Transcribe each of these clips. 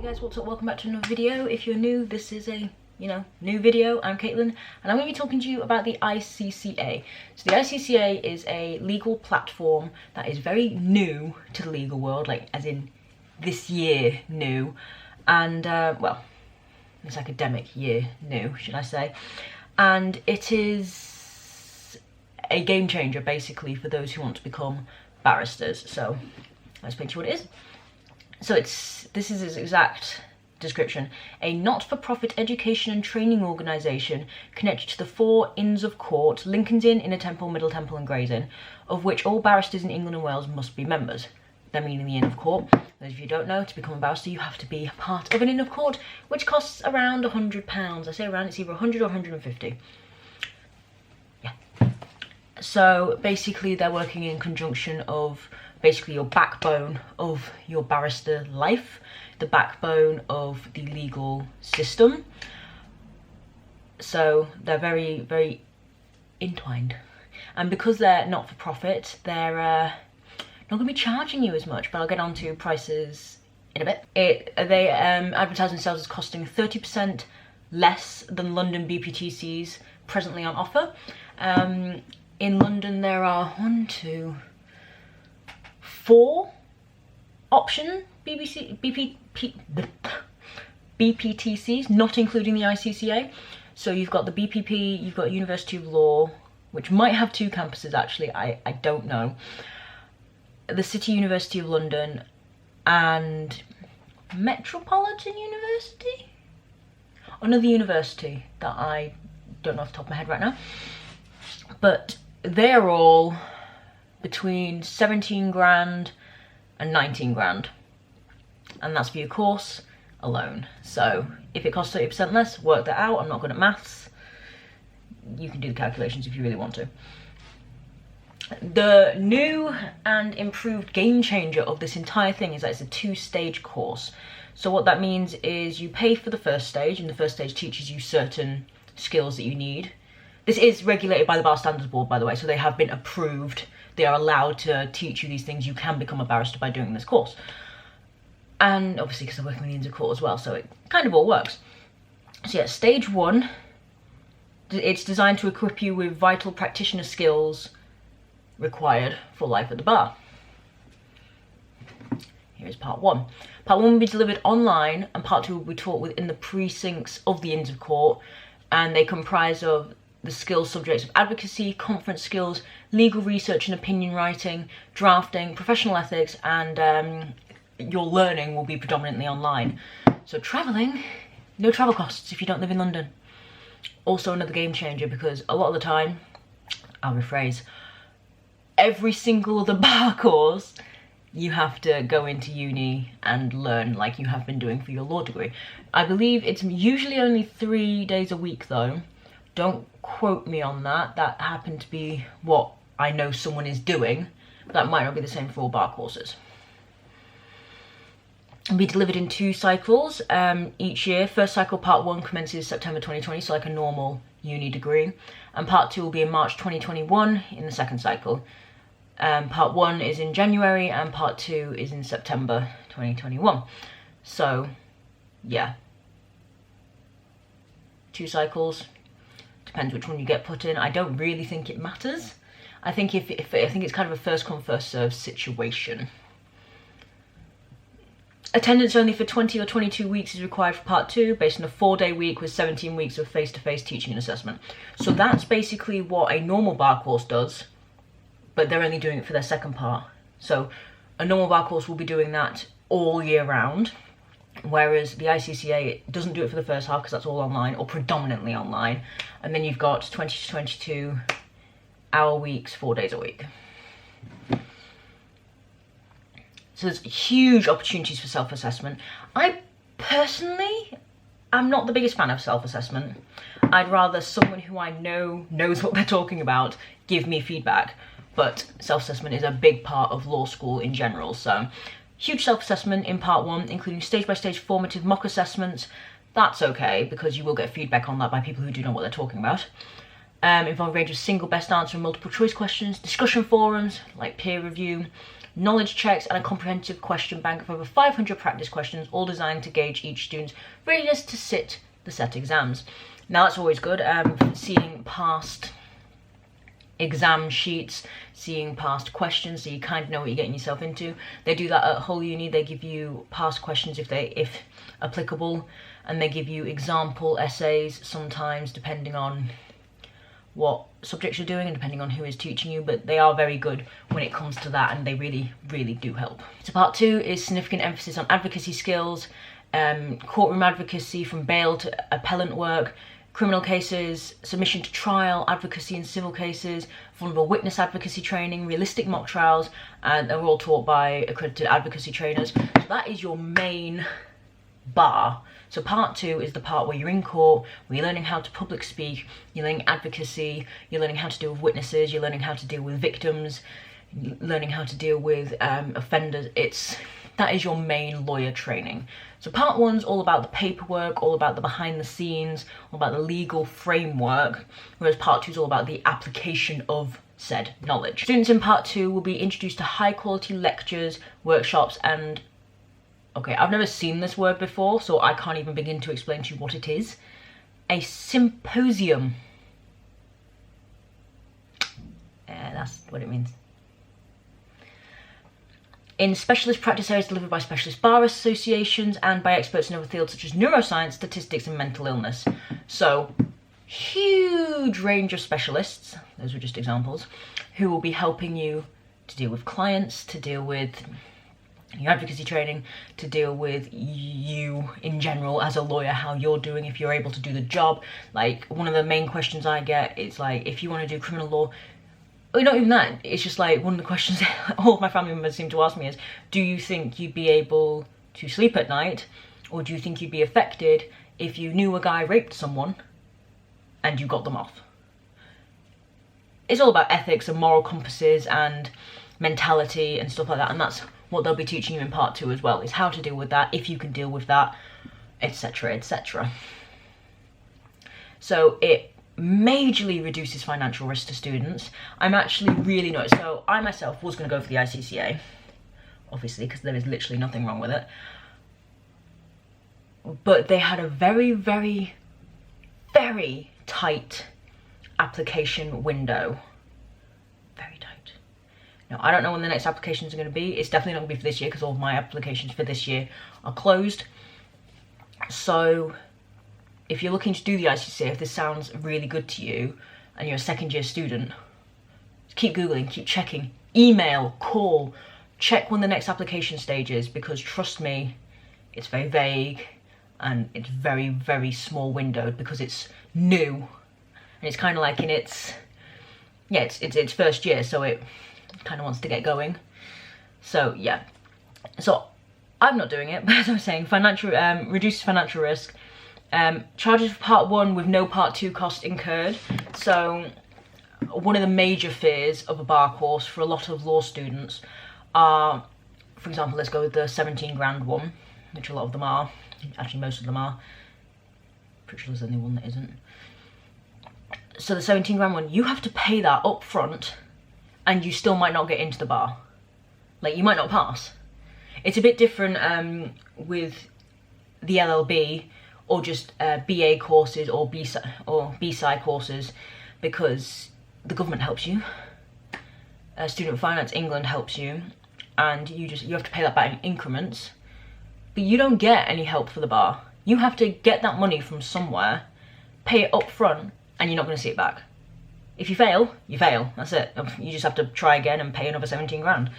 guys, what's up? Welcome back to another video. If you're new, this is a new video. I'm Caitlin and I'm going to be talking to you about the ICCA. So the ICCA is a legal platform that is very new to the legal world, like as in this year new, and well, this academic year new, should I say. And it is a game changer basically for those who want to become barristers. So let's explain to you what it is. So this is its exact description: a not-for-profit education and training organisation connected to the 4 Inns of Court, Lincoln's Inn, Inner Temple, Middle Temple and Gray's Inn, of which all barristers in England and Wales must be members. They're meaning the Inn of Court. Those of you who don't know, to become a barrister you have to be part of an Inn of Court, which costs around £100. I say around, it's either 100 or 150. Yeah. So basically they're working in conjunction of basically your backbone of your barrister life, the backbone of the legal system. So they're very, very entwined. And because they're not for profit, they're not going to be charging you as much, but I'll get on to prices in a bit. They advertise themselves as costing 30% less than London BPTCs presently on offer. In London there are 4 option BPTCs, not including the ICCA. So you've got the BPP, you've got University of Law, which might have 2 campuses actually, I don't know. The City University of London and Metropolitan University? Another university that I don't know off the top of my head right now. But they're all between 17 grand and 19 grand. And that's for your course alone. So if it costs 30% less, work that out. I'm not good at maths. You can do the calculations if you really want to. The new and improved game changer of this entire thing is that it's a 2-stage course. So what that means is you pay for the first stage, and the first stage teaches you certain skills that you need. This is regulated by the Bar Standards Board, by the way, so they have been approved. They are allowed to teach you these things. You can become a barrister by doing this course. And obviously because they're working with the Inns of Court as well, so it kind of all works. So yeah, stage 1, it's designed to equip you with vital practitioner skills required for life at the bar. Here's part 1. Part 1 will be delivered online, and part 2 will be taught within the precincts of the Inns of Court, and they comprise of the skills subjects of advocacy, conference skills, legal research and opinion writing, drafting, professional ethics, and your learning will be predominantly online. So travelling, no travel costs if you don't live in London. Also another game changer, because a lot of the time, I'll rephrase, every single other bar course you have to go into uni and learn like you have been doing for your law degree. I believe it's usually only 3 days a week though. Don't quote me on that. That happened to be what I know someone is doing, but that might not be the same for all bar courses. It'll be delivered in 2 cycles each year. First cycle, part 1, commences September 2020, so like a normal uni degree, and part 2 will be in March 2021 in the second cycle. Part 1 is in January and part 2 is in September 2021. So yeah, 2 cycles. Depends which one you get put in. I don't really think it matters. I think I think it's kind of a first come first served situation. Attendance only for 20 or 22 weeks is required for part 2, based on a 4-day week with 17 weeks of face-to-face teaching and assessment. So that's basically what a normal bar course does, but they're only doing it for their second part. So a normal bar course will be doing that all year round, whereas the ICCA doesn't do it for the first half because that's all online, or predominantly online. And then you've got 20 to 22 hour weeks, 4 days a week. So there's huge opportunities for self-assessment. I personally am not the biggest fan of self-assessment. I'd rather someone who I know knows what they're talking about give me feedback. But self-assessment is a big part of law school in general. So huge self-assessment in part 1, including stage-by-stage formative mock assessments. That's okay, because you will get feedback on that by people who do know what they're talking about. Involve a range of single best answer and multiple choice questions, discussion forums like peer review, knowledge checks, and a comprehensive question bank of over 500 practice questions, all designed to gauge each student's readiness to sit the set exams. Now that's always good, seeing past exam sheets, seeing past questions, so you kind of know what you're getting yourself into. They do that at whole uni. They give you past questions if applicable, and they give you example essays sometimes, depending on what subjects you're doing and depending on who is teaching you, but they are very good when it comes to that, and they really do help. So part 2 is significant emphasis on advocacy skills, courtroom advocacy from bail to appellant work, criminal cases, submission to trial, advocacy in civil cases, vulnerable witness advocacy training, realistic mock trials, and they're all taught by accredited advocacy trainers. So that is your main bar. So part 2 is the part where you're in court, where you're learning how to public speak, you're learning advocacy, you're learning how to deal with witnesses, you're learning how to deal with victims, learning how to deal with offenders. That is your main lawyer training. So part 1's all about the paperwork, all about the behind the scenes, all about the legal framework, whereas part 2's all about the application of said knowledge. Students in part 2 will be introduced to high quality lectures, workshops, and okay, I've never seen this word before, so I can't even begin to explain to you what it is. A symposium. That's what it means. In specialist practice areas delivered by specialist bar associations and by experts in other fields such as neuroscience, statistics, and mental illness. So, huge range of specialists, those were just examples, who will be helping you to deal with clients, to deal with your advocacy training, to deal with you in general as a lawyer, how you're doing, if you're able to do the job. Like, one of the main questions I get is like, if you want to do criminal law, or not even that, it's just like one of the questions all of my family members seem to ask me is, do you think you'd be able to sleep at night, or do you think you'd be affected if you knew a guy raped someone and you got them off? It's all about ethics and moral compasses and mentality and stuff like that, and that's what they'll be teaching you in part 2 as well, is how to deal with that, if you can deal with that, etc, etc. So it majorly reduces financial risk to students. I'm actually really not, so I myself was going to go for the ICCA, obviously, because there is literally nothing wrong with it, but they had a very tight application window. Very tight. Now, I don't know when the next applications are going to be. It's definitely not going to be for this year, because all of my applications for this year are closed. So if you're looking to do the ICCA, if this sounds really good to you and you're a second year student, keep Googling, keep checking, email, call, check when the next application stage is, because trust me, it's very vague and it's very small windowed, because it's new and it's kind of like in its, yeah, it's first year, so it kind of wants to get going. So yeah, so I'm not doing it, but as I was saying, reduces financial risk. Charges for part 1 with no part 2 cost incurred. So one of the major fears of a bar course for a lot of law students are, for example, let's go with the 17 grand one, which a lot of them are, actually most of them are, pretty sure there's only one that isn't. So the 17 grand one, you have to pay that up front and you still might not get into the bar. Like, you might not pass. It's a bit different with the LLB, or just BA courses or BSci courses, because the government helps you. Student Finance England helps you, and you have to pay that back in increments. But you don't get any help for the bar. You have to get that money from somewhere, pay it up front, and you're not going to see it back. If you fail, you fail. That's it. You just have to try again and pay another 17 grand.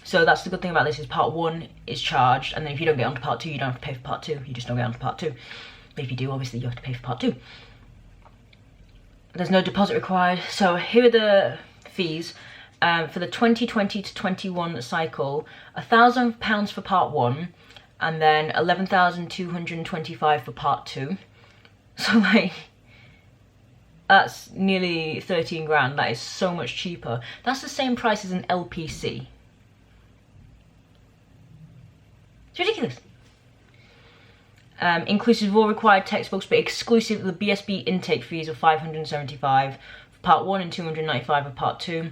So that's the good thing about this, is part 1 is charged, and then if you don't get onto part 2, you don't have to pay for part 2. You just don't get onto part 2. But if you do, obviously you have to pay for part 2. There's no deposit required. So here are the fees. For the 2020 to 21 cycle, £1,000 for part 1, and then 11,225 for part 2. So like, that's nearly 13 grand. That is so much cheaper. That's the same price as an LPC. It's ridiculous. Inclusive of all required textbooks, but exclusive of the BSB intake fees of 575 for part 1 and 295 for part 2.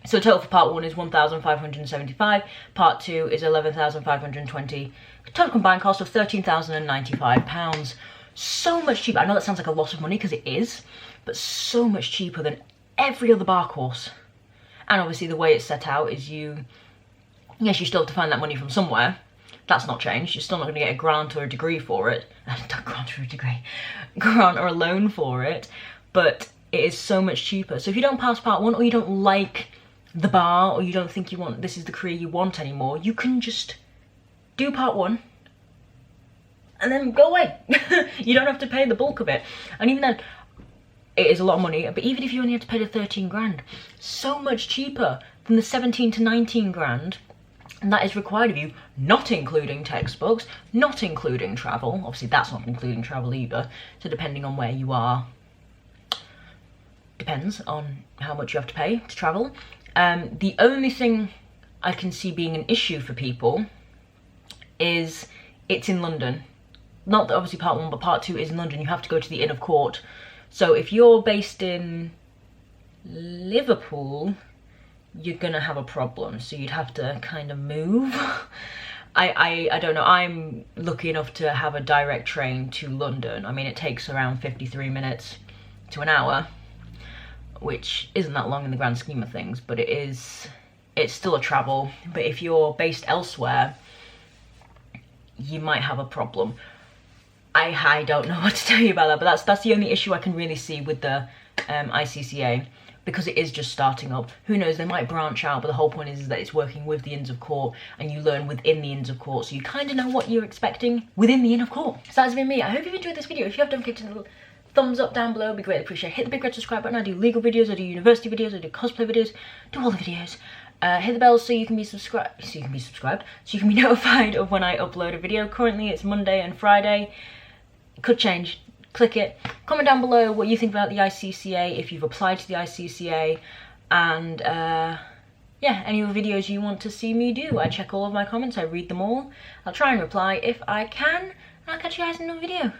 So total for part 1 is 1,575, part 2 is 11,520, total combined cost of £13,095. So much cheaper. I know that sounds like a lot of money, because it is, but so much cheaper than every other bar course. And obviously the way it's set out is yes, you still have to find that money from somewhere. That's not changed. You're still not going to get a grant or a degree for it. Not grant or a degree. Grant or a loan for it. But it is so much cheaper. So if you don't pass part 1, or you don't like the bar, or you don't think this is the career you want anymore, you can just do part 1 and then go away. You don't have to pay the bulk of it. And even then, it is a lot of money, but even if you only had to pay the 13 grand, so much cheaper than the 17 to 19 grand, and that is required of you, not including textbooks, not including travel. Obviously that's not including travel either, so depending on where you are, depends on how much you have to pay to travel. The only thing I can see being an issue for people is it's in London. Not that obviously part 1, but part 2 is in London. You have to go to the Inn of Court. So if you're based in Liverpool, you're gonna have a problem. So you'd have to kind of move. I don't know. I'm lucky enough to have a direct train to London. I mean, it takes around 53 minutes to an hour, which isn't that long in the grand scheme of things, but it's still a travel. But if you're based elsewhere, you might have a problem. I don't know what to tell you about that, but that's the only issue I can really see with the ICCA, because it is just starting up. Who knows, they might branch out, but the whole point is that it's working with the Inns of Court, and you learn within the Inns of Court, so you kind of know what you're expecting within the Inn of Court. So that's been me. I hope you've enjoyed this video. If you have, don't forget to thumbs up down below, it'd be greatly appreciated. Hit the big red subscribe button. I do legal videos, I do university videos, I do cosplay videos, do all the videos. Hit the bell so you can be subscribed, so you can be notified of when I upload a video. Currently it's Monday and Friday. It could change. Click it. Comment down below what you think about the ICCA, if you've applied to the ICCA, and yeah, any other videos you want to see me do. I check all of my comments, I read them all. I'll try and reply if I can, and I'll catch you guys in another video.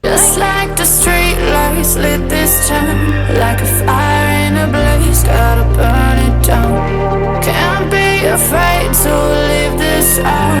Just like the street lights lit this town.